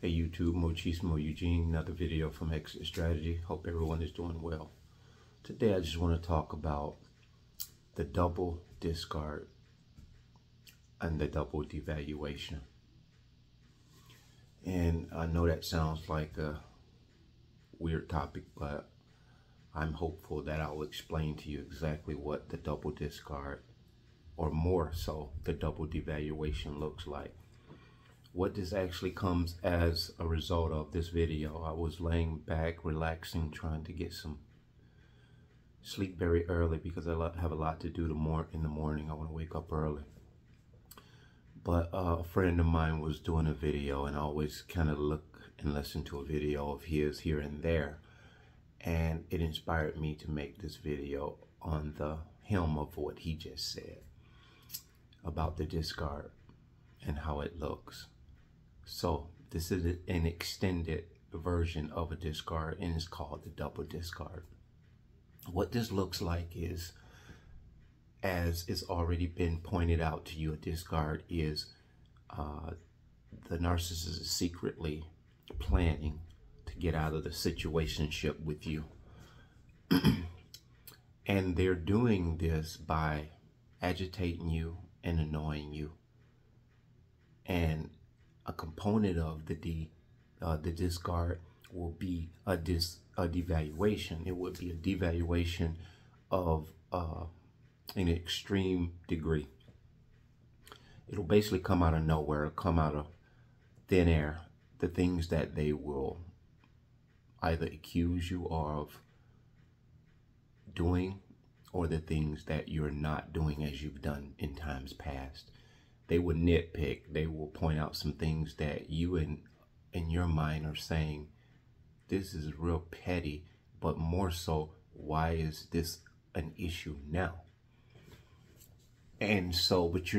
Hey YouTube, Mochismo Eugene, another video from Exit Strategy. Hope everyone is doing well. Today I just want to talk about the double discard and the double devaluation. And I know that sounds like a weird topic, but I'm hopeful that I'll explain to you exactly what the double discard, or more so, the double devaluation looks like. What this actually comes as a result of this video. I was laying back, relaxing, trying to get some sleep very early because I have a lot to do in the morning. I want to wake up early. But a friend of mine was doing a video, and I always kind of look and listen to a video of his here and there. And it inspired me to make this video on the helm of what he just said about the discard and how it looks. So this is an extended version of a discard, and it's called the double discard. What this looks like is, as it's already been pointed out to you, a discard is the narcissist is secretly planning to get out of the situationship with you. And they're doing this by agitating you and annoying you. And a component of the discard will be a devaluation. It would be a devaluation of an extreme degree. It'll basically come out of nowhere, come out of thin air. The things that they will either accuse you of doing, or the things that you're not doing as you've done in times past. They will nitpick. They will point out some things that you in your mind are saying, this is real petty, but more so, why is this an issue now? And so, but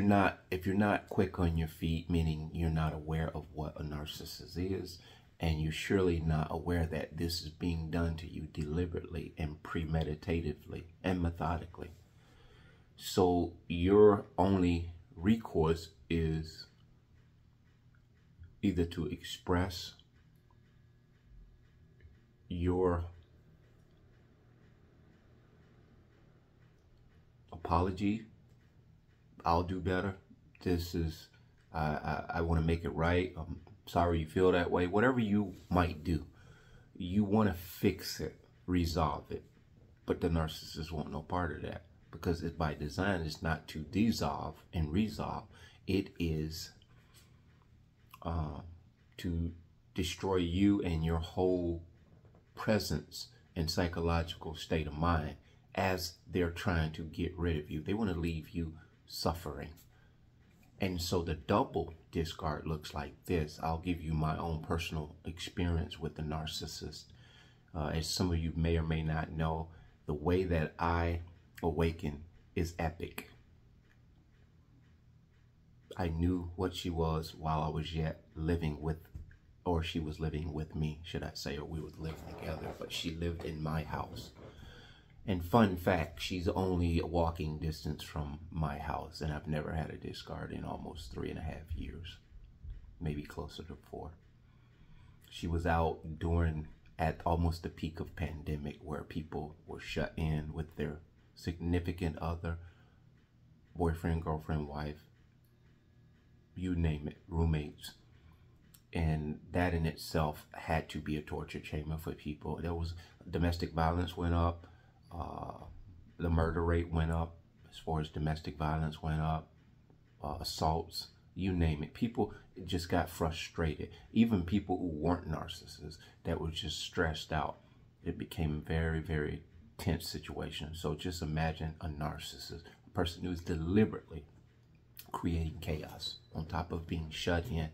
if you're not quick on your feet, meaning you're not aware of what a narcissist is, and you're surely not aware that this is being done to you deliberately and premeditatively and methodically. So your only recourse is either to express your apology. I'll do better. This is, I want to make it right. I'm sorry you feel that way. Whatever you might do, you want to fix it, resolve it. But the narcissist won't no part of that, because it's by design. It's not to dissolve and resolve. It is to destroy you and your whole presence and psychological state of mind as they're trying to get rid of you. They want to leave you suffering. And so the double discard looks like this. I'll give you my own personal experience with the narcissist. As some of you may or may not know, the way that I awaken is epic. I knew what she was while I was yet living with, or she was living with me, should I say, or we would live together, but she lived in my house. And fun fact, she's only a walking distance from my house, and I've never had a discard in almost 3.5 years, maybe closer to 4. She was out at almost the peak of pandemic, where people were shut in with their significant other, boyfriend, girlfriend, wife, you name it, roommates. And that in itself had to be a torture chamber for people. There was domestic violence went up, the murder rate went up, as far as domestic violence went up, assaults, you name it. People just got frustrated. Even people who weren't narcissists, that were just stressed out. It became very, very tense situation. So just imagine a narcissist, a person who's deliberately creating chaos on top of being shut in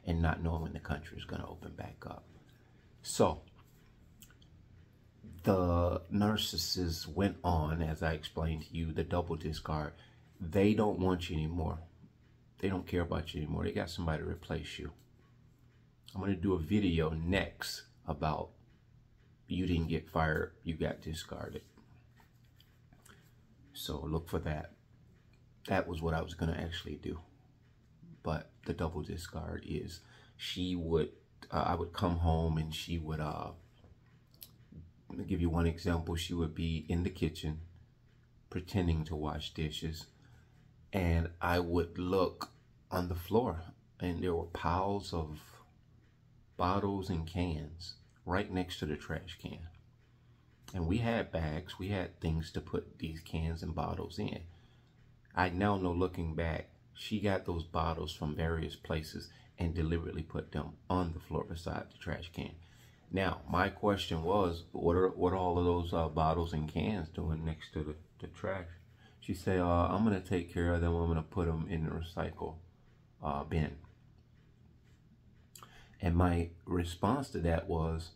and not knowing when the country is going to open back up. So the narcissist went on, as I explained to you, the double discard. They don't want you anymore. They don't care about you anymore. They got somebody to replace you. I'm going to do a video next about you didn't get fired, you got discarded. So look for that. That was what I was going to actually do. But the double discard is she would I would come home and she would, let me give you one example. She would be in the kitchen pretending to wash dishes, and I would look on the floor and there were piles of bottles and cans right next to the trash can. And we had bags, we had things to put these cans and bottles in. I now know, looking back, she got those bottles from various places and deliberately put them on the floor beside the trash can. Now, my question was, what are all of those bottles and cans doing next to the trash? She said, I'm going to take care of them. I'm going to put them in the recycle bin. And my response to that was,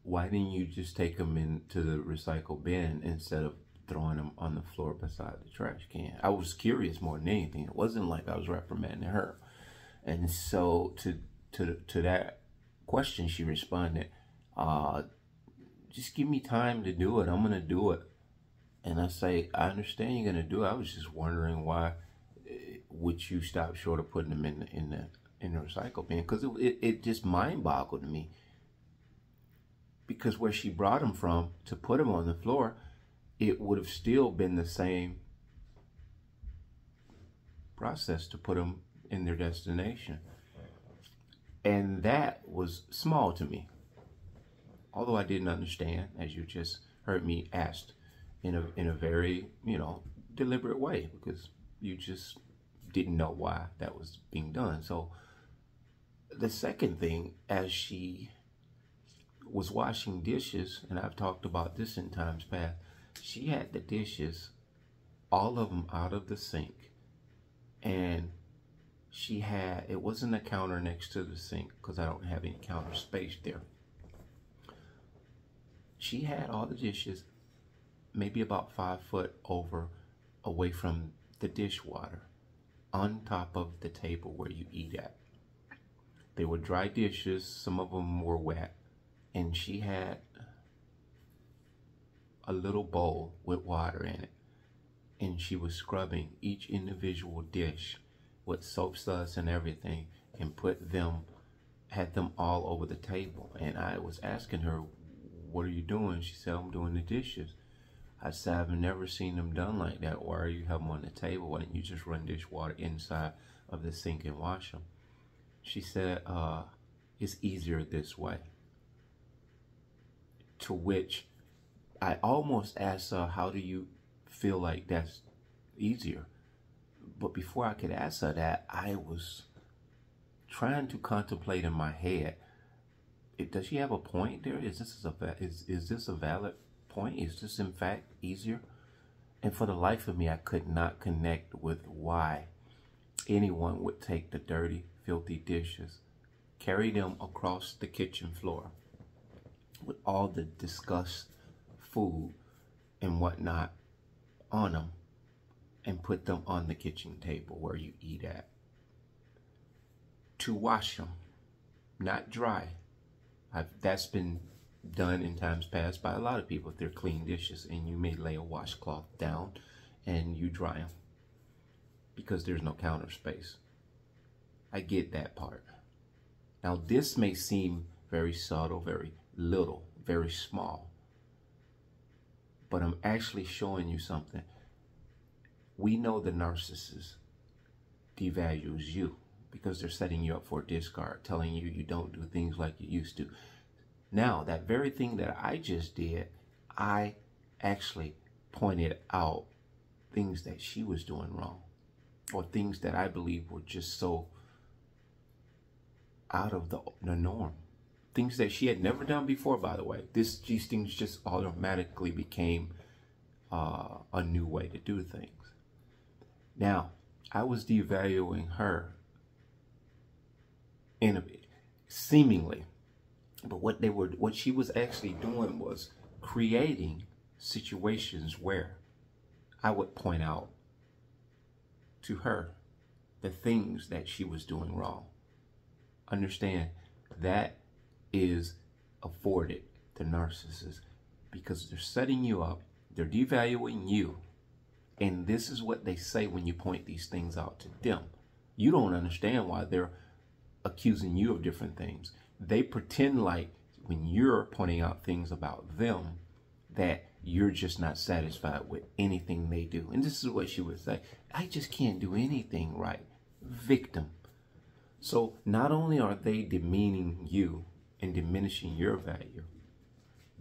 why didn't you just take them into the recycle bin instead of throwing them on the floor beside the trash can? I was curious more than anything. It wasn't like I was reprimanding her. And so to that question, she responded, just give me time to do it. I'm going to do it. And I say, I understand you're going to do it. I was just wondering, why would you stop short of putting them in the recycle bin? Because it just mind boggled me. Because where she brought them from to put them on the floor, it would have still been the same process to put them in their destination. And that was small to me. Although I didn't understand, as you just heard me asked in a very, deliberate way, because you just didn't know why that was being done. So the second thing, as she was washing dishes, and I've talked about this in times past, she had the dishes, all of them out of the sink, and it wasn't a counter next to the sink because I don't have any counter space there. She had all the dishes maybe about 5 foot away from the dishwater, on top of the table where you eat at. They were dry dishes, some of them were wet, and she had a little bowl with water in it, and she was scrubbing each individual dish with soap suds and everything, and had them all over the table. And I was asking her, what are you doing? She said, I'm doing the dishes. I said, I've never seen them done like that. Why are you having them on the table? Why don't you just run dishwater inside of the sink and wash them? She said, it's easier this way. To which I almost asked her, how do you feel like that's easier? But before I could ask her that, I was trying to contemplate in my head, does she have a point there? Is this a valid point? Is this in fact easier? And for the life of me, I could not connect with why anyone would take the dirty, filthy dishes, carry them across the kitchen floor with all the disgust, food and whatnot on them, and put them on the kitchen table where you eat at. To wash them, not dry. That's been done in times past by a lot of people. If they're clean dishes, and you may lay a washcloth down and you dry them because there's no counter space. I get that part. Now this may seem very subtle, very little, very small, but I'm actually showing you something. We know the narcissist devalues you because they're setting you up for a discard, telling you you don't do things like you used to. Now, that very thing that I just did, I actually pointed out things that she was doing wrong, or things that I believe were just so out of the norm. Things that she had never done before, by the way. These things just automatically became a new way to do things. Now, I was devaluing her seemingly, but what she was actually doing was creating situations where I would point out to her the things that she was doing wrong. Understand, that is afforded to narcissists because they're setting you up, they're devaluing you, and this is what they say when you point these things out to them. You don't understand why they're accusing you of different things. They pretend like when you're pointing out things about them that you're just not satisfied with anything they do. And this is what she would say: I just can't do anything right. Victim. So not only are they demeaning you and diminishing your value,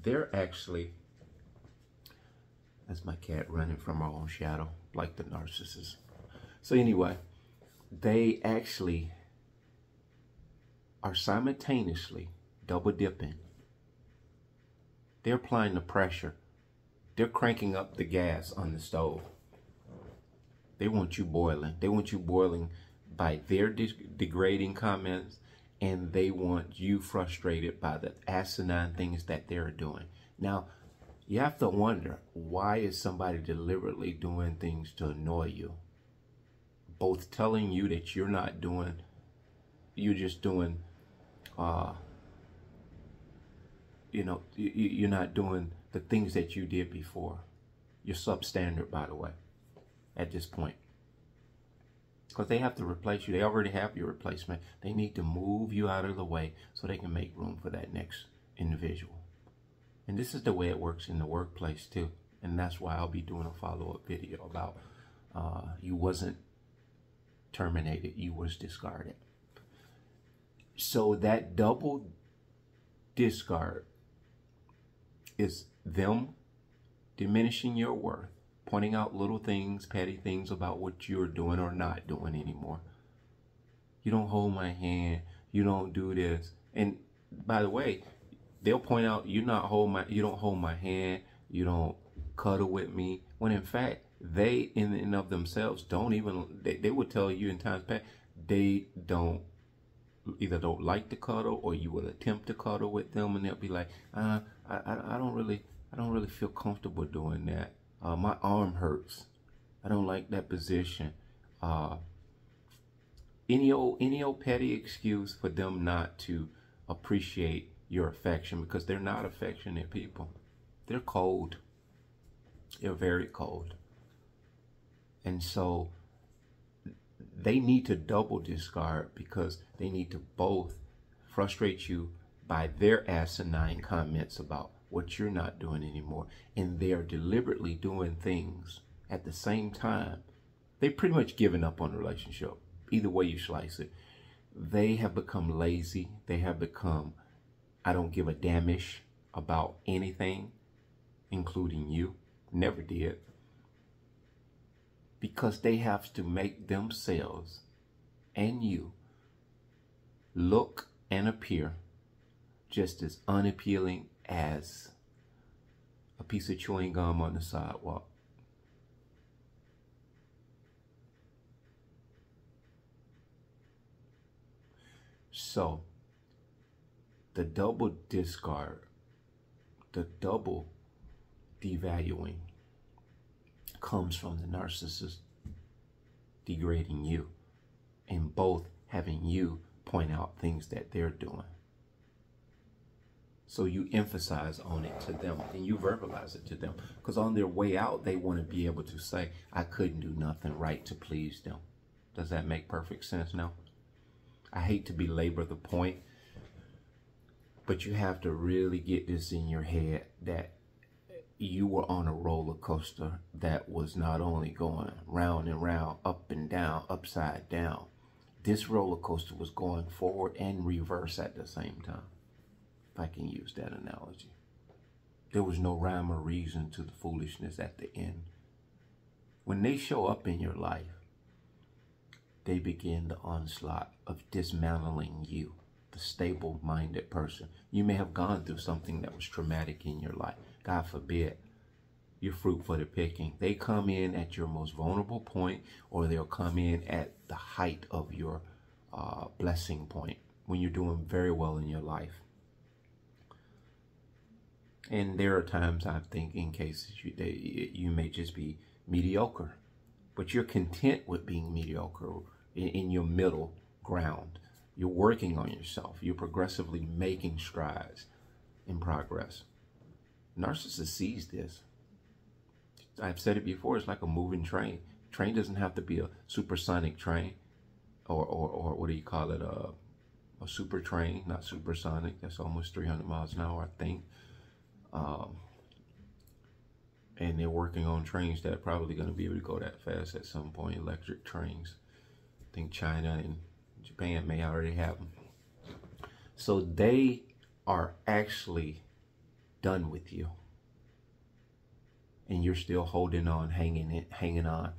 they're actually, that's my cat running from her own shadow, like the narcissist. So anyway, they actually are simultaneously double dipping. They're applying the pressure. They're cranking up the gas on the stove. They want you boiling. They want you boiling by their degrading comments, and they want you frustrated by the asinine things that they're doing. Now, you have to wonder, why is somebody deliberately doing things to annoy you? Both telling you that you're not doing, you're just doing, you're not doing the things that you did before. You're substandard, by the way, at this point. Because they have to replace you. They already have your replacement. They need to move you out of the way so they can make room for that next individual. And this is the way it works in the workplace too. And that's why I'll be doing a follow-up video about you wasn't terminated, you was discarded. So that double discard is them diminishing your worth, pointing out little things, petty things about what you're doing or not doing anymore. You don't hold my hand, you don't do this. And by the way, they'll point out you don't hold my hand, you don't cuddle with me, when in fact they in and of themselves don't even, they would tell you in times past they either don't like to cuddle, or you will attempt to cuddle with them and they'll be like, I don't really feel comfortable doing that. My arm hurts. I don't like that position. Any old petty excuse for them not to appreciate your affection, because they're not affectionate people. They're cold. They're very cold. And so they need to double discard, because they need to both frustrate you by their asinine comments about what you're not doing anymore, and they're deliberately doing things at the same time. They've pretty much given up on the relationship, either way you slice it. They have become lazy. They have become, I don't give a damnish about anything, including you. Never did. Because they have to make themselves and you look and appear just as unappealing as a piece of chewing gum on the sidewalk. So the double discard, the double devaluing, comes from the narcissist degrading you, and both having you point out things that they're doing. So you emphasize on it to them and you verbalize it to them, because on their way out, they want to be able to say, I couldn't do nothing right to please them. Does that make perfect sense now? I hate to belabor the point, but you have to really get this in your head that you were on a roller coaster that was not only going round and round, up and down, upside down. This roller coaster was going forward and reverse at the same time, if I can use that analogy. There was no rhyme or reason to the foolishness at the end. When they show up in your life, they begin the onslaught of dismantling you, the stable-minded person. You may have gone through something that was traumatic in your life. God forbid, you're fruit for the picking. They come in at your most vulnerable point, or they'll come in at the height of your blessing point, when you're doing very well in your life. And there are times, I think, in cases you may just be mediocre, but you're content with being mediocre in your middle ground. You're working on yourself. You're progressively making strides in progress. Narcissist sees this. I've said it before, it's like a moving train. Train doesn't have to be a supersonic train or what do you call it, a super train, not supersonic. That's almost 300 miles an hour, I think. And they're working on trains that are probably going to be able to go that fast at some point, electric trains. I think China and Japan may already have them. So they are actually done with you. And you're still holding on, hanging on,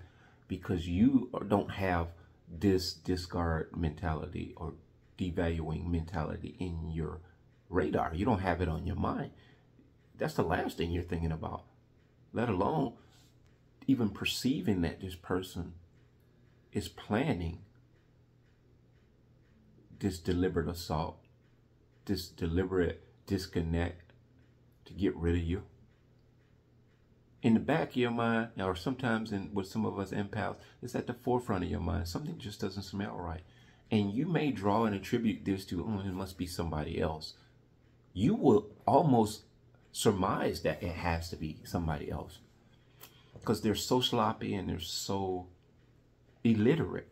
because you don't have this discard mentality or devaluing mentality in your radar. You don't have it on your mind. That's the last thing you're thinking about, let alone even perceiving that this person is planning this deliberate assault, this deliberate disconnect to get rid of you. In the back of your mind, or sometimes with some of us empaths, it's at the forefront of your mind. Something just doesn't smell right. And you may draw and attribute this to, oh, it must be somebody else. You will almost surmise that it has to be somebody else, because they're so sloppy and they're so illiterate,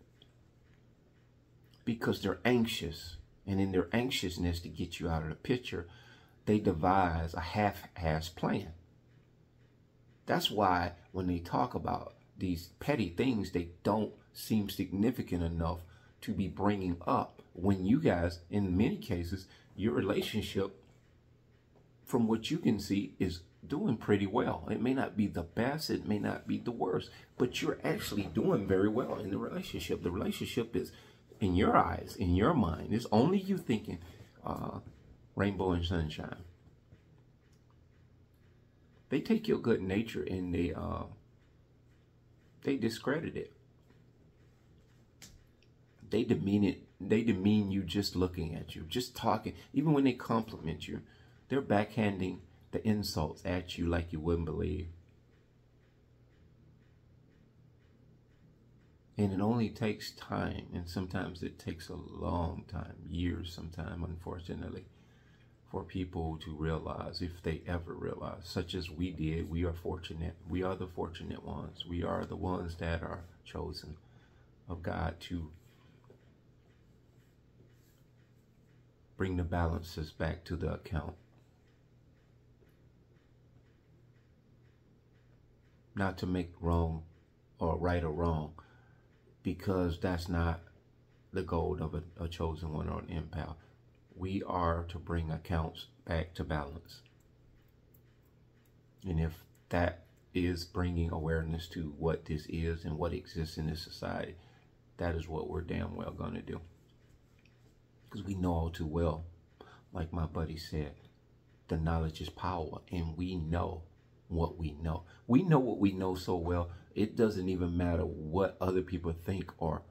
because they're anxious. And in their anxiousness to get you out of the picture, they devise a half-assed plan. That's why when they talk about these petty things, they don't seem significant enough to be bringing up, when you guys, in many cases, your relationship, from what you can see, is doing pretty well. It may not be the best, it may not be the worst, but you're actually doing very well in the relationship. The relationship is, in your eyes, in your mind, it's only you thinking rainbow and sunshine. They take your good nature and they discredit it. They demean it. They demean you just looking at you, just talking. Even when they compliment you, they're backhanding the insults at you like you wouldn't believe. And it only takes time, and sometimes it takes a long time, years sometimes, unfortunately, for people to realize, if they ever realize, such as we did. We are fortunate. We are the fortunate ones. We are the ones that are chosen of God to bring the balances back to the account. Not to make wrong or right or wrong, because that's not the goal of a chosen one or an empath. We are to bring accounts back to balance. And if that is bringing awareness to what this is and what exists in this society, that is what we're damn well going to do. Because we know all too well, like my buddy said, the knowledge is power, and we know what we know. We know what we know so well, it doesn't even matter what other people think or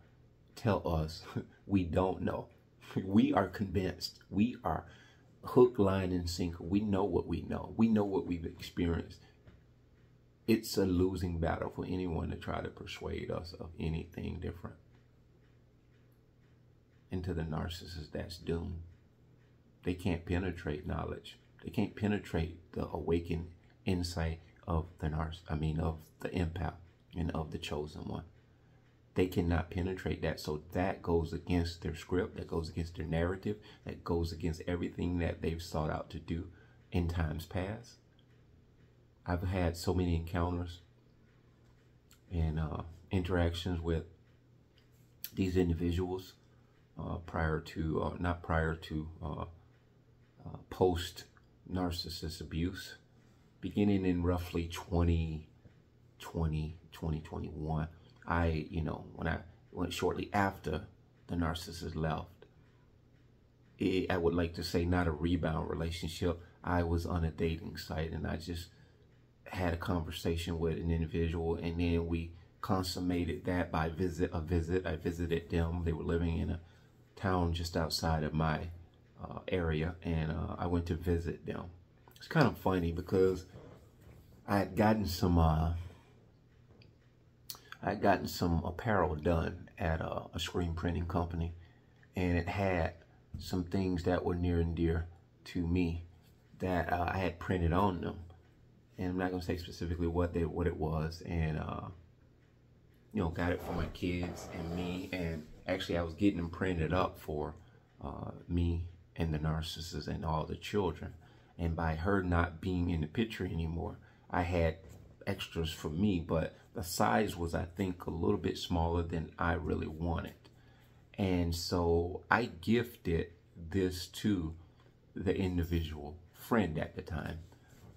tell us. We don't know. We are convinced. We are hook, line, and sinker. We know what we know. We know what we've experienced. It's a losing battle for anyone to try to persuade us of anything different. And to the narcissist, that's doomed. They can't penetrate knowledge. They can't penetrate the awakened insight of the of the empath and of the chosen one. They cannot penetrate that. So that goes against their script, that goes against their narrative, that goes against everything that they've sought out to do in times past. I've had so many encounters and interactions with these individuals post narcissist abuse, beginning in roughly 2021. When I went shortly after the narcissist left, I would like to say not a rebound relationship. I was on a dating site and I just had a conversation with an individual, and then we consummated that by a visit. I visited them. They were living in a town just outside of my area, and I went to visit them. It's kind of funny because I had gotten some apparel done at a screen printing company, and it had some things that were near and dear to me that I had printed on them. And I'm not gonna say specifically what it was, and got it for my kids and me. And actually, I was getting them printed up for me and the narcissist and all the children. And by her not being in the picture anymore, I had extras for me, but the size was, I think, a little bit smaller than I really wanted. And so I gifted this to the individual friend at the time.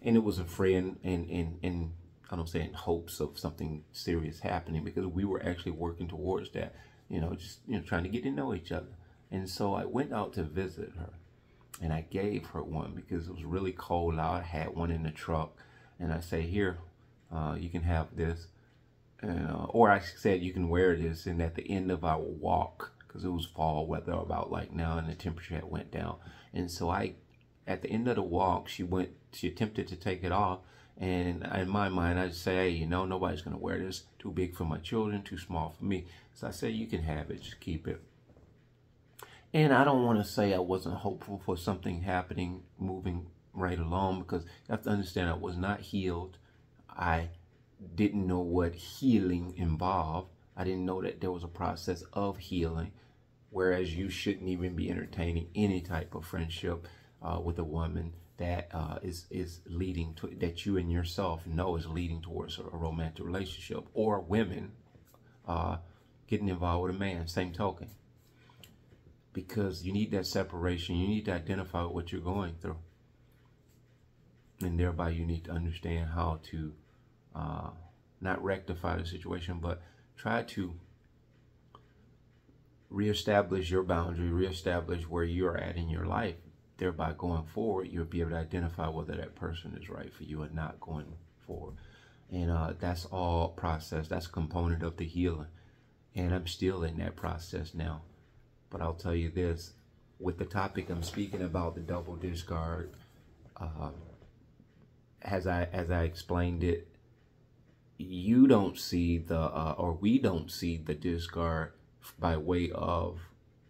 And it was a friend in I don't say in hopes of something serious happening, because we were actually working towards that, just, trying to get to know each other. And so I went out to visit her, and I gave her one because it was really cold out. I had one in the truck, and I say, here, you can have this. And, or I said, you can wear this. And at the end of our walk, because it was fall weather about like now, and the temperature had went down. And so at the end of the walk, she attempted to take it off. And in my mind, I just say, hey, nobody's going to wear this. Too big for my children, too small for me. So I said, you can have it, just keep it. And I don't want to say I wasn't hopeful for something happening, moving right along, because you have to understand I was not healed. I didn't know what healing involved. I didn't know that there was a process of healing, whereas you shouldn't even be entertaining any type of friendship with a woman that is leading to, that you and yourself know is leading towards a romantic relationship, or women getting involved with a man, same token. Because you need that separation. You need to identify what you're going through. And thereby you need to understand how to not rectify the situation, but try to reestablish your boundary, reestablish where you're at in your life. Thereby going forward, you'll be able to identify whether that person is right for you or not going forward. And that's all process. That's a component of the healing. And I'm still in that process now. But I'll tell you this, with the topic I'm speaking about, the double discard, as I explained it, you don't see or we don't see the discard by way of,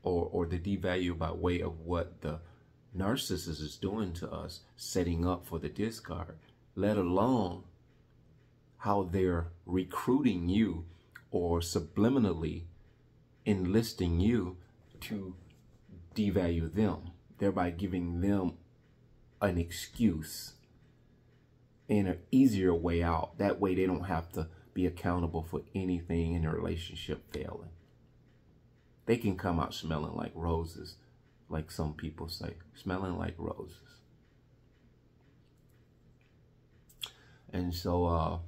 or the devalue by way of what the narcissist is doing to us, setting up for the discard, let alone how they're recruiting you or subliminally enlisting you to devalue them, thereby giving them an excuse and an easier way out. That way they don't have to be accountable for anything in a relationship failing. They can come out smelling like roses, like some people say, smelling like roses. And so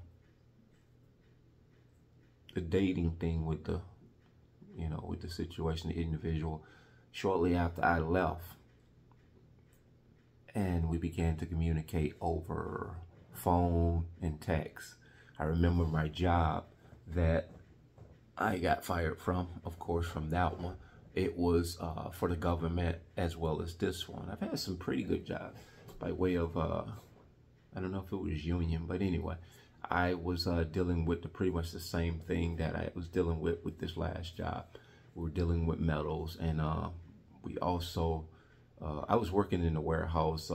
the dating thing with the with the situation, the individual, shortly after I left, and we began to communicate over phone and text. I remember my job that I got fired from, of course, from that one. It was for the government as well as this one. I've had some pretty good jobs by way of, I don't know if it was union, but anyway, I was dealing with pretty much the same thing that I was dealing with this last job. We were dealing with metals, and we also, I was working in the warehouse,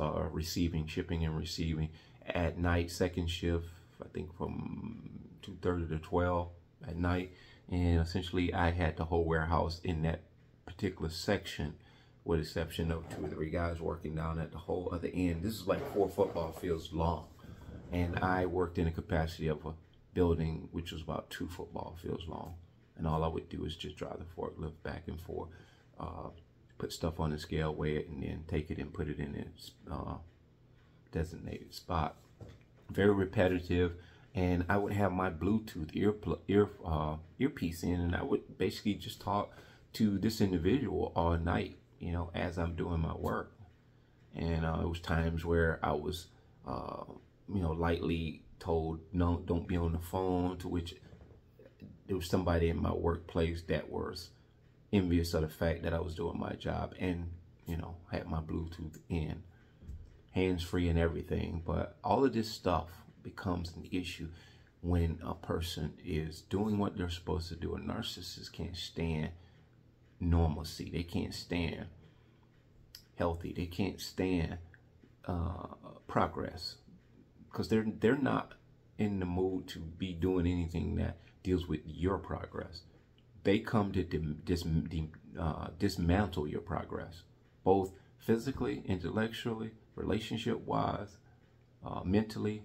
shipping and receiving at night, second shift, I think from 2:30 to 12 at night. And essentially I had the whole warehouse in that particular section, with the exception of 2 or 3 guys working down at the whole other end. This is like 4 football fields long. And I worked in the capacity of a building which was about 2 football fields long. And all I would do is just drive the forklift back and forth, put stuff on the scale, weigh it, and then take it and put it in its designated spot. Very repetitive. And I would have my Bluetooth earpiece in, and I would basically just talk to this individual all night, as I'm doing my work. And it was times where I was, lightly told, no, don't be on the phone, to which there was somebody in my workplace that was envious of the fact that I was doing my job and, had my Bluetooth in, hands-free and everything. But all of this stuff becomes an issue when a person is doing what they're supposed to do. A narcissist can't stand normalcy. They can't stand healthy. They can't stand progress, because they're not in the mood to be doing anything that deals with your progress. they come to dismantle your progress, both physically, intellectually, relationship-wise, mentally.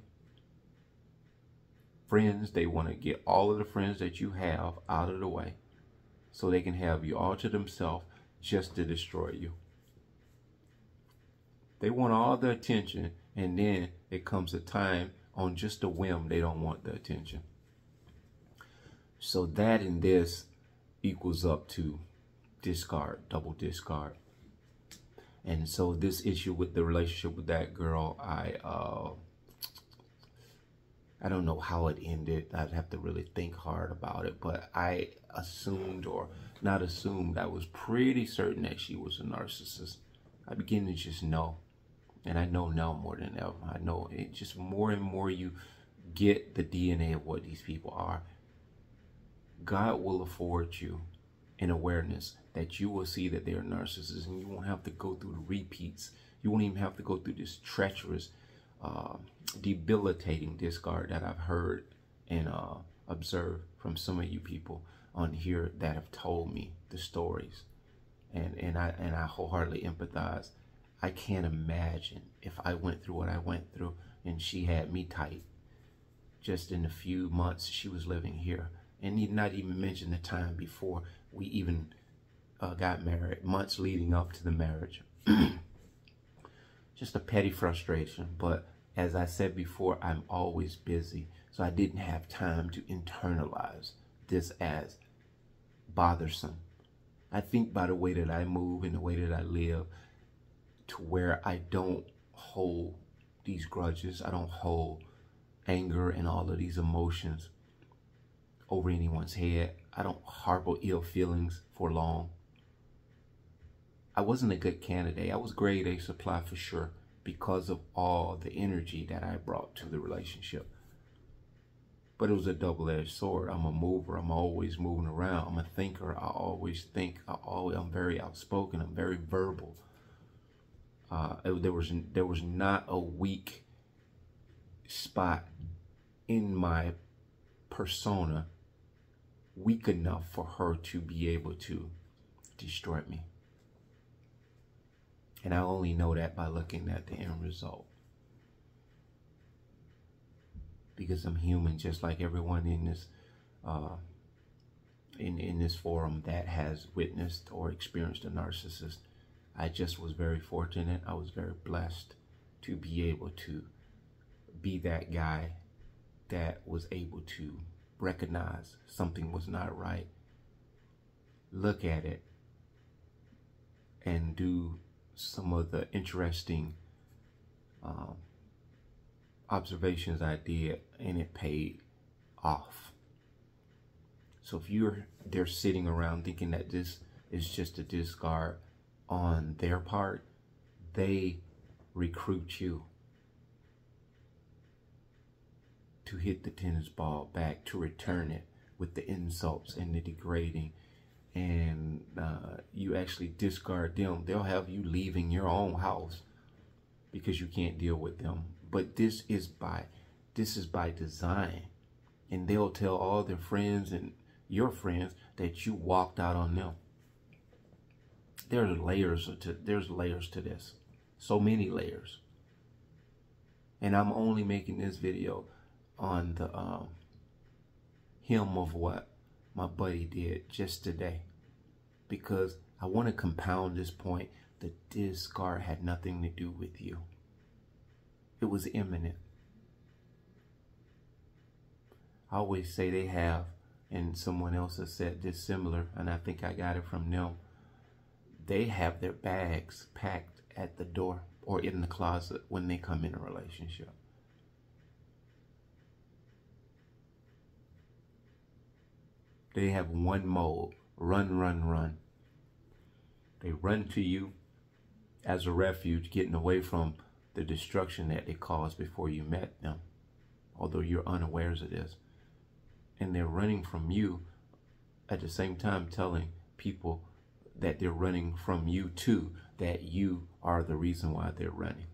Friends, they want to get all of the friends that you have out of the way so they can have you all to themselves just to destroy you. They want all the attention, and then it comes a time on just a whim they don't want the attention. So that and this equals up to discard, double discard. And so this issue with the relationship with that girl, I don't know how it ended. I'd have to really think hard about it, but I assumed, or not assumed, I was pretty certain that she was a narcissist. I began to just know, and I know now more than ever. I know it just more and more you get the DNA of what these people are. God will afford you an awareness that you will see that they're narcissists, and you won't have to go through the repeats. You won't even have to go through this treacherous, debilitating discard that I've heard and observed from some of you people on here that have told me the stories, and I wholeheartedly empathize. I can't imagine if I went through what I went through and she had me tight just in the few months she was living here, and not even mention the time before we even got married, months leading up to the marriage. Just a petty frustration, but as I said before, I'm always busy, so I didn't have time to internalize this as bothersome. I think by the way that I move and the way that I live, to where I don't hold these grudges, I don't hold anger and all of these emotions over anyone's head. I don't harbor ill feelings for long. I wasn't a good candidate. I was grade A supply for sure, because of all the energy that I brought to the relationship. But it was a double-edged sword. I'm a mover. I'm always moving around. I'm a thinker. I always think. I'm very outspoken. I'm very verbal. There was not a weak spot in my persona weak enough for her to be able to destroy me. And I only know that by looking at the end result. Because I'm human, just like everyone in this in this forum that has witnessed or experienced a narcissist. I just was very fortunate. I was very blessed to be able to be that guy that was able to recognize something was not right, look at it, and do some of the interesting observations I did, and it paid off. So if you're there sitting around thinking that this is just a discard on their part, they recruit you to hit the tennis ball back, to return it with the insults and the degrading, and you actually discard them. They'll have you leaving your own house because you can't deal with them. But this is by design, and they'll tell all their friends and your friends that you walked out on them. There's layers to this, so many layers. And I'm only making this video on the him of what my buddy did just today, because I want to compound this point. The discard had nothing to do with you. It was imminent. I always say they have, and someone else has said this similar, and I think I got it from them. They have their bags packed at the door or in the closet when they come in a relationship. They have one mode: run, run, run. They run to you as a refuge, getting away from the destruction that they caused before you met them, although you're unawares of this. And they're running from you at the same time telling people that they're running from you too, that you are the reason why they're running.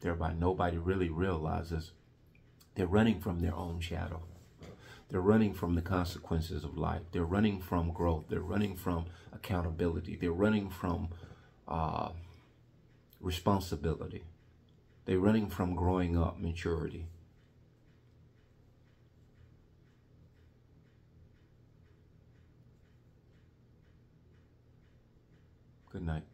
Thereby nobody really realizes they're running from their own shadow. They're running from the consequences of life. They're running from growth. They're running from accountability. They're running from responsibility. They're running from growing up, maturity. Good night.